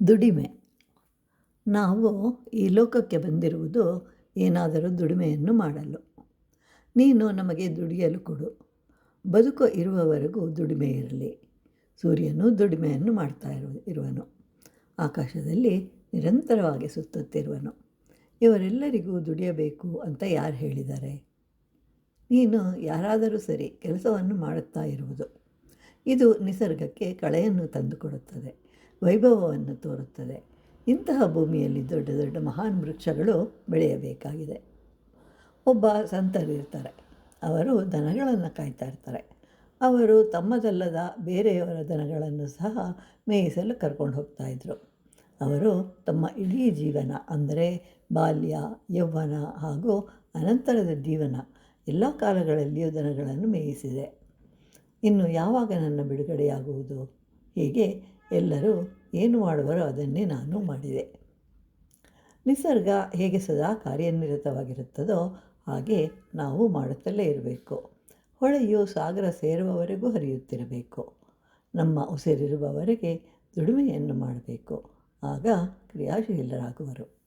ದುಡಿಮೆ. ನಾವು ಈ ಲೋಕಕ್ಕೆ ಬಂದಿರುವುದು ಏನಾದರೂ ದುಡಿಮೆಯನ್ನು ಮಾಡಲು. ನೀನು ನಮಗೆ ದುಡಿಯಲು ಕೊಡು. ಬದುಕು ಇರುವವರೆಗೂ ದುಡಿಮೆ ಇರಲಿ. ಸೂರ್ಯನು ದುಡಿಮೆಯನ್ನು ಮಾಡ್ತಾ ಇರುವನು. ಆಕಾಶದಲ್ಲಿ ನಿರಂತರವಾಗಿ ಸುತ್ತುತ್ತಿರುವನು. ಇವರೆಲ್ಲರಿಗೂ ದುಡಿಯಬೇಕು ಅಂತ ಯಾರು ಹೇಳಿದ್ದಾರೆ? ನೀನು ಯಾರಾದರೂ ಸರಿ ಕೆಲಸವನ್ನು ಮಾಡುತ್ತಾ ಇರುವುದು. ಇದು ನಿಸರ್ಗಕ್ಕೆ ಕಳೆಯನ್ನು ತಂದುಕೊಡುತ್ತದೆ, ವೈಭವವನ್ನು ತೋರುತ್ತದೆ. ಇಂತಹ ಭೂಮಿಯಲ್ಲಿ ದೊಡ್ಡ ದೊಡ್ಡ ಮಹಾನ್ ವೃಕ್ಷಗಳು ಬೆಳೆಯಬೇಕಾಗಿದೆ. ಒಬ್ಬ ಸಂತರಿರ್ತಾರೆ. ಅವರು ದನಗಳನ್ನು ಕಾಯ್ತಾ ಇರ್ತಾರೆ. ಅವರು ತಮ್ಮದಲ್ಲದ ಬೇರೆಯವರ ದನಗಳನ್ನು ಸಹ ಮೇಯಿಸಲು ಕರ್ಕೊಂಡು ಹೋಗ್ತಾಯಿದ್ರು. ಅವರು ತಮ್ಮ ಇಡೀ ಜೀವನ ಅಂದರೆ ಬಾಲ್ಯ, ಯೌವನ ಹಾಗೂ ಅನಂತರದ ಜೀವನ ಎಲ್ಲ ಕಾಲಗಳಲ್ಲಿಯೂ ದನಗಳನ್ನು ಮೇಯಿಸಿದೆ. ಇನ್ನು ಯಾವಾಗ ನನ್ನ ಬಿಡುಗಡೆಯಾಗುವುದು? ಹೀಗೆ ಎಲ್ಲರೂ ಏನು ಮಾಡುವರೋ ಅದನ್ನೇ ನಾನು ಮಾಡಿದೆ. ನಿಸರ್ಗ ಹೇಗೆ ಸದಾ ಕಾರ್ಯನಿರತವಾಗಿರುತ್ತದೋ ಹಾಗೆ ನಾವು ಮಾಡುತ್ತಲೇ ಇರಬೇಕು. ಹೊಳೆಯು ಸಾಗರ ಸೇರುವವರೆಗೂ ಹರಿಯುತ್ತಿರಬೇಕು. ನಮ್ಮ ಉಸಿರಿರುವವರೆಗೆ ದುಡಿಮೆಯನ್ನು ಮಾಡಬೇಕು. ಆಗ ಕ್ರಿಯಾಶೀಲರಾಗುವರು.